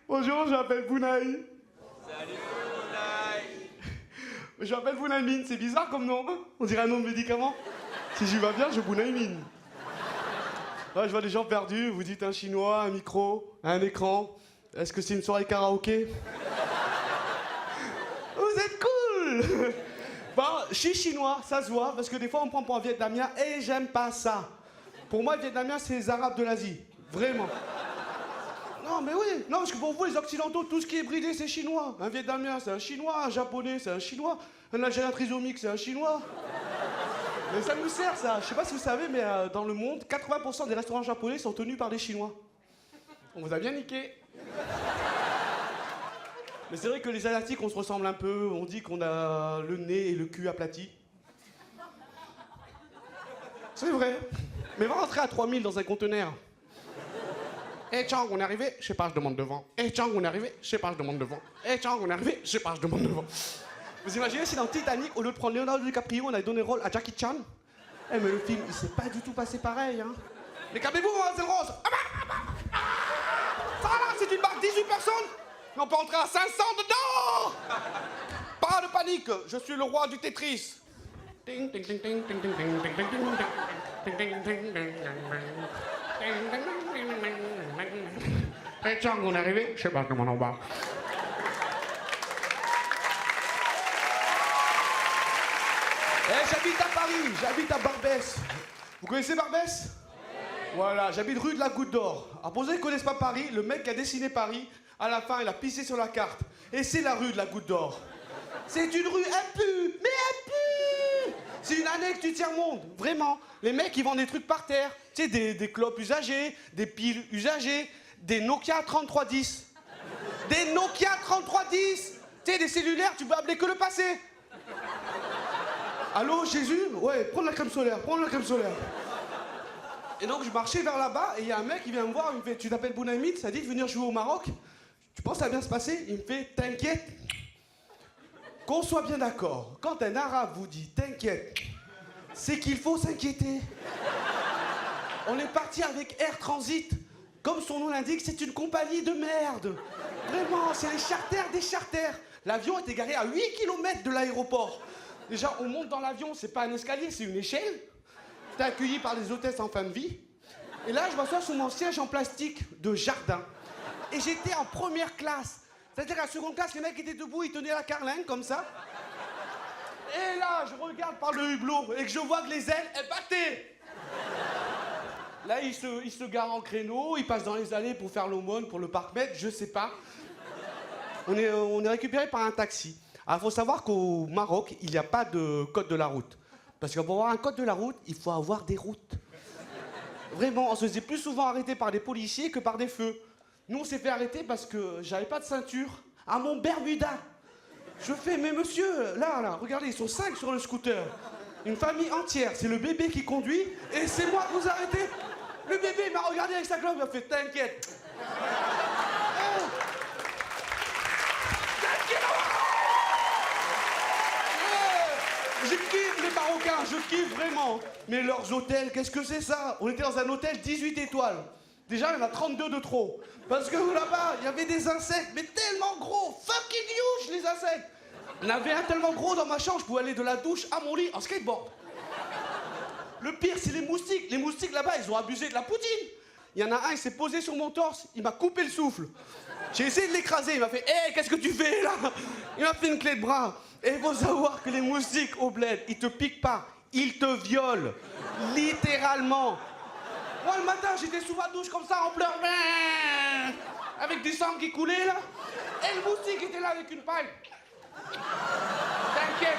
Bonjour, je m'appelle Bounaï. Salut Bounaï. Je m'appelle Bounaïmine, c'est bizarre comme nom, hein. On dirait un nom de médicament. Si j'y vais bien, je Bounaïmine. Ouais, je vois des gens perdus, vous dites un chinois, un micro, un écran. Est-ce que c'est une soirée karaoké? Vous êtes cool. Bon, je suis chinois, ça se voit, parce que des fois on me prend pour un Vietnamien et j'aime pas ça. Pour moi, le Vietnamien, c'est les Arabes de l'Asie. Vraiment. Non, mais oui. Non, parce que pour vous, les Occidentaux, tout ce qui est bridé, c'est chinois. Un Vietnamien, c'est un Chinois. Un Japonais, c'est un Chinois. Un Algérien trisomique, c'est un Chinois. Mais ça nous sert, ça. Je sais pas si vous savez, mais dans le monde, 80% des restaurants japonais sont tenus par des Chinois. On vous a bien niqué. Mais c'est vrai que les Asiatiques, on se ressemble un peu. On dit qu'on a le nez et le cul aplatis. C'est vrai. Mais va rentrer à 3000 dans un conteneur. Eh Chang, on est arrivé, je sais pas, je demande devant. Eh Chang, on est arrivé, je sais pas, je demande devant. Eh Chang, on est arrivé, je sais pas, je demande devant. Vous imaginez si dans Titanic, au lieu de prendre Leonardo DiCaprio, on avait donné le rôle à Jackie Chan? Eh mais le film, il s'est pas du tout passé pareil, hein. Mais calmez-vous, c'est le rose. Ça va là, c'est une barque 18 personnes. Mais on peut entrer à 500 dedans. Pas de panique, je suis le roi du Tetris. Ding, ding, ding, ding, ding, ding, ding, ding, ding, ding, ding, ding, ding. Hey Chang, on est arrivé? Je sais pas comment on va. J'habite à Paris, j'habite à Barbès. Vous connaissez Barbès? Voilà, j'habite rue de la Goutte d'Or. Alors pour ceux qui ne connaissent pas Paris, le mec qui a dessiné Paris, à la fin, il a pissé sur la carte. Et c'est la rue de la Goutte d'Or. C'est une rue impue, mais impue. C'est une annexe du tiers-monde, vraiment. Les mecs, ils vendent des trucs par terre. Tu sais, des clopes usagées, des piles usagées, des Nokia 3310. Des Nokia 3310. Tu sais, des cellulaires, tu peux appeler que le passé. Allô, Jésus? Ouais, prends la crème solaire, prends la crème solaire. Et donc, je marchais vers là-bas, et il y a un mec qui vient me voir, il me fait, tu t'appelles Bounaïmine, ça dit de venir jouer au Maroc? Tu penses que ça va bien se passer? Il me fait, t'inquiète. Qu'on soit bien d'accord, quand un arabe vous dit t'inquiète, c'est qu'il faut s'inquiéter. On est parti avec Air Transit. Comme son nom l'indique, c'est une compagnie de merde. Vraiment, c'est les charters des charters. L'avion est égaré à 8 km de l'aéroport. Déjà, on monte dans l'avion, c'est pas un escalier, c'est une échelle. T'es accueilli par les hôtesses en fin de vie. Et là, je m'assois sur mon siège en plastique de jardin. Et j'étais en première classe. C'est-à-dire qu'à la seconde classe, les mecs étaient debout, ils tenaient la carlingue comme ça. Et là, je regarde par le hublot et que je vois que les ailes, elles battaient. Là, ils se garent en créneau, ils passent dans les allées pour faire l'aumône, pour le parc-mètre, je sais pas. On est récupéré par un taxi. Alors, il faut savoir qu'au Maroc, il n'y a pas de code de la route. Parce que pour avoir un code de la route, il faut avoir des routes. Vraiment, on se faisait plus souvent arrêter par des policiers que par des feux. Nous, on s'est fait arrêter parce que j'avais pas de ceinture à mon Bermuda. Je fais, mais monsieur, là, regardez, ils sont 5 sur le scooter. Une famille entière, c'est le bébé qui conduit et c'est moi que vous arrêtez. Le bébé, il m'a regardé avec sa clope, il m'a fait, t'inquiète. Je kiffe les Marocains, je kiffe vraiment. Mais leurs hôtels, qu'est-ce que c'est ça? On était dans un hôtel 18 étoiles. Déjà, il y en a 32 de trop. Parce que là-bas, il y avait des insectes, mais tellement gros. Fucking huge, les insectes. Il y en avait un tellement gros dans ma chambre, je pouvais aller de la douche à mon lit en skateboard. Le pire, c'est les moustiques. Les moustiques, là-bas, ils ont abusé de la poutine. Il y en a un, il s'est posé sur mon torse, il m'a coupé le souffle. J'ai essayé de l'écraser, il m'a fait « Hé, qu'est-ce que tu fais, là ?» Il m'a fait une clé de bras. Et il faut savoir que les moustiques au bled, ils te piquent pas, ils te violent. Littéralement. Moi, le matin, j'étais sous ma douche comme ça, en pleurs, avec du sang qui coulait, là. Et le moustique était là avec une paille. T'inquiète.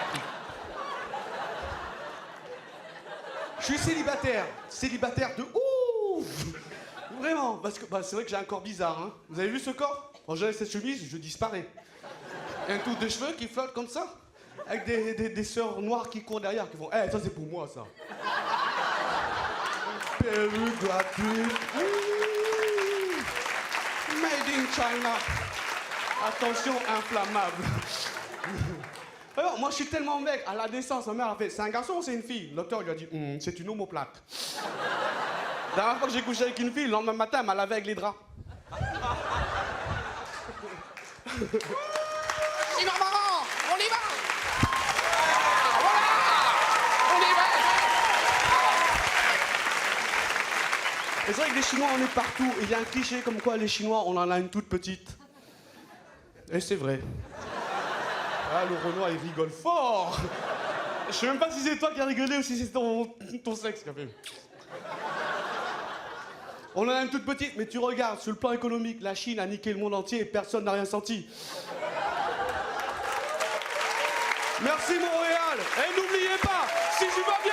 Je suis célibataire. Célibataire de ouf. Vraiment, parce que c'est vrai que j'ai un corps bizarre, hein. Vous avez vu ce corps? Quand j'enlève cette chemise, je disparais. Et un tour de cheveux qui flotte comme ça, avec des sœurs noires qui courent derrière, qui font « Eh, ça c'est pour moi, ça. » Perruque gratuite. Made in China. Attention, inflammable. Alors, moi, je suis tellement mec. À la naissance, ma mère a fait « C'est un garçon ou c'est une fille ?» Le docteur lui a dit « C'est une omoplate. » La dernière fois que j'ai couché avec une fille, le lendemain matin, elle m'a lavé avec les draps. Chinois marrant, on y va. Voilà, on y va. Et c'est vrai que les Chinois, on est partout. Et il y a un cliché comme quoi les Chinois, on en a une toute petite. Et c'est vrai. Ah, le Renoir, il rigole fort. Je sais même pas si c'est toi qui as rigolé ou si c'est ton sexe qui a fait. On en a une toute petite, mais tu regardes, sur le plan économique, la Chine a niqué le monde entier et personne n'a rien senti. Merci Montréal. Et n'oubliez pas, si tu vas bien,